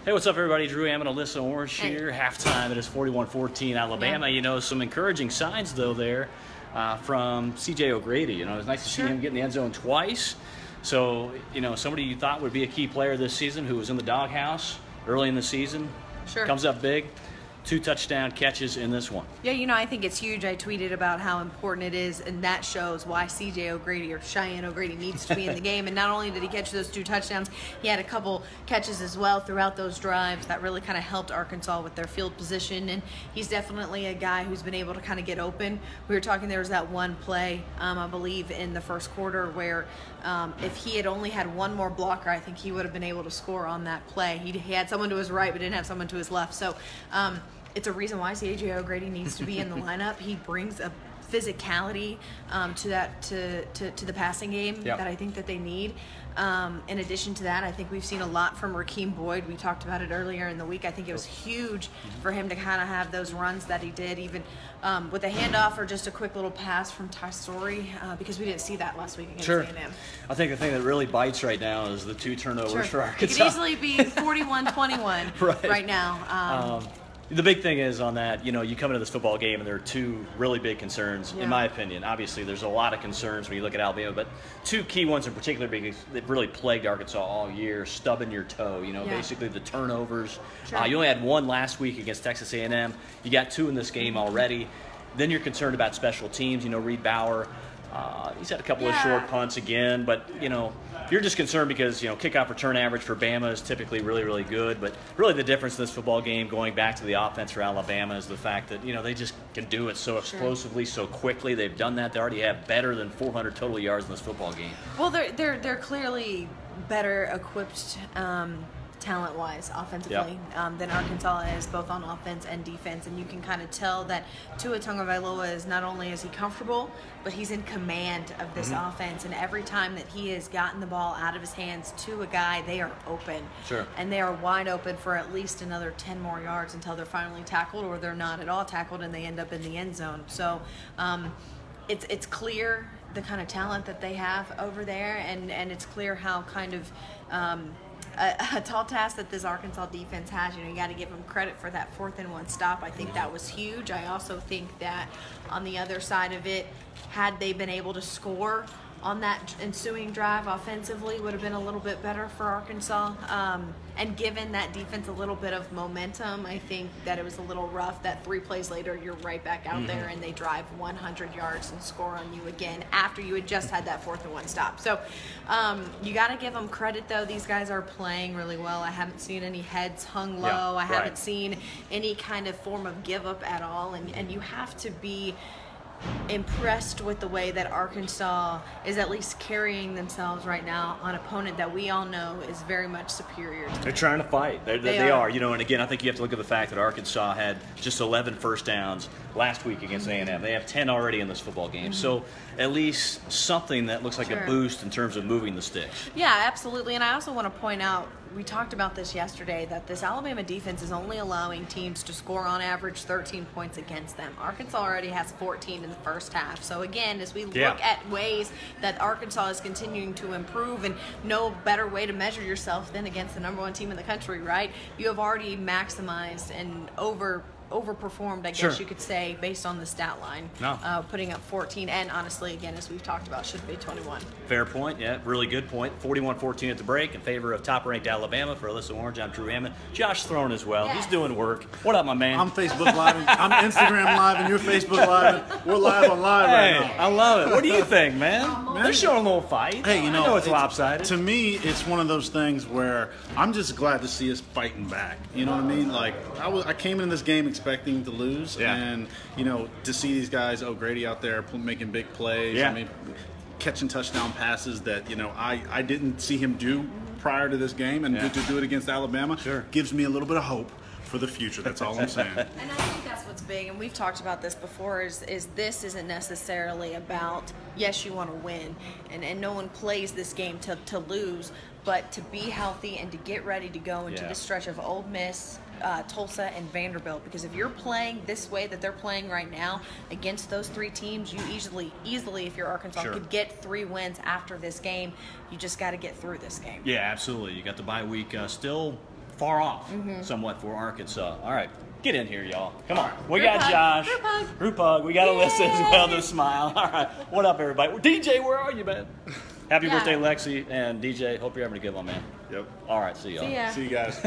Hey, what's up, everybody? Drew Hammond, Alyssa Orange here. Halftime, it is 41-14 Alabama. Yeah. You know, some encouraging signs, though, there from C.J. O'Grady. You know, it's nice to see him get in the end zone twice. So, you know, somebody you thought would be a key player this season who was in the doghouse early in the season comes up big. 2 touchdown catches in this one. Yeah, you know, I think it's huge. I tweeted about how important it is, and that shows why C.J. O'Grady or Cheyenne O'Grady needs to be in the game. And not only did he catch those 2 touchdowns, he had a couple catches as well throughout those drives that really kind of helped Arkansas with their field position. And he's definitely a guy who's been able to kind of get open. We were talking, there was that one play, I believe, in the first quarter where if he had only had one more blocker, I think he would have been able to score on that play. He had someone to his right but didn't have someone to his left. So it's a reason why C.J. O'Grady needs to be in the lineup. He brings a physicality to the passing game that I think that they need. In addition to that, I think we've seen a lot from Rakeem Boyd. We talked about it earlier in the week. I think it was huge for him to kind of have those runs that he did, even with a handoff or just a quick little pass from Ty Story, because we didn't see that last week against A&M. I think the thing that really bites right now is the 2 turnovers for Arkansas. It could easily be 41-21 right now. The big thing is on that, you know, you come into this football game and there are 2 really big concerns, in my opinion. Obviously, there's a lot of concerns when you look at Alabama, but 2 key ones in particular because they've really plagued Arkansas all year, stubbing your toe, you know, basically the turnovers. You only had 1 last week against Texas A&M. You got 2 in this game already. Then you're concerned about special teams. You know, Reed Bauer, he's had a couple of short punts again, but, you know, you're just concerned because, you know, kickoff return average for Bama is typically really, really good. But really the difference in this football game, going back to the offense for Alabama, is the fact that, you know, they just can do it so explosively, so quickly. They've done that. They already have better than 400 total yards in this football game. Well, they're clearly better equipped talent-wise, offensively, than Arkansas is, both on offense and defense. And you can kind of tell that Tua Tagovailoa is not only is he comfortable, but he's in command of this offense. And every time that he has gotten the ball out of his hands to a guy, they are open. And they are wide open for at least another 10 more yards until they're finally tackled, or they're not at all tackled and they end up in the end zone. So it's clear the kind of talent that they have over there, and it's clear how kind of a tall task that this Arkansas defense has. You know, you got to give them credit for that 4th and 1 stop. I think that was huge. I also think that on the other side of it, had they been able to score on that ensuing drive offensively, would have been a little bit better for Arkansas. And given that defense a little bit of momentum, I think that it was a little rough that 3 plays later you're right back out there and they drive 100 yards and score on you again after you had just had that 4th and 1 stop. So you got to give them credit, though. These guys are playing really well. I haven't seen any heads hung low. I haven't seen any kind of form of give up at all. And you have to be impressed with the way that Arkansas is at least carrying themselves right now on an opponent that we all know is very much superior to them. They're trying to fight. They are. You know, and again, I think you have to look at the fact that Arkansas had just 11 first downs last week against A&M. They have 10 already in this football game. So at least something that looks like a boost in terms of moving the sticks. Yeah, absolutely. And I also want to point out, we talked about this yesterday, that this Alabama defense is only allowing teams to score on average 13 points against them. Arkansas already has 14 in the first half. So again, as we look at ways that Arkansas is continuing to improve, and no better way to measure yourself than against the #1 team in the country, right? You have already maximized and overperformed, I guess you could say, based on the stat line. Putting up 14, and honestly, again, as we've talked about, should be 21. Fair point. Yeah, really good point. 41-14 at the break in favor of top-ranked Alabama. For Alyssa Orange, I'm Drew Hammond. Josh Throne as well. He's doing work. What up, my man? I'm Facebook Live. I'm Instagram Live, and you're Facebook Live. We're live on live right now. I love it. What do you think, man? They're showing a little fight. Hey, you know, I know it's lopsided. To me, it's one of those things where I'm just glad to see us fighting back. You know what I mean? Like, I came in this game expecting to lose, and you know, to see these guys, O'Grady out there making big plays, I mean, catching touchdown passes that, you know, I didn't see him do prior to this game, and to do it against Alabama gives me a little bit of hope for the future. That's all I'm saying. And I think that's what's big, and we've talked about this before, is this isn't necessarily about, yes, you want to win, and no one plays this game to lose, but to be healthy and to get ready to go into the stretch of Ole Miss, Tulsa, and Vanderbilt. Because if you're playing this way that they're playing right now against those 3 teams, you easily, if you're Arkansas, could get 3 wins after this game. You just got to get through this game. Yeah, absolutely. You got the bye week still far off somewhat for Arkansas. All right. Get in here, y'all. Come on. We Group got hug. Josh. Group hug. Group hug. We got Alyssa as well to smile. All right. What up, everybody? DJ, where are you, man? Happy birthday, Lexi. And DJ, hope you're having a good one, man. Yep. All right. See y'all. See ya. See you guys.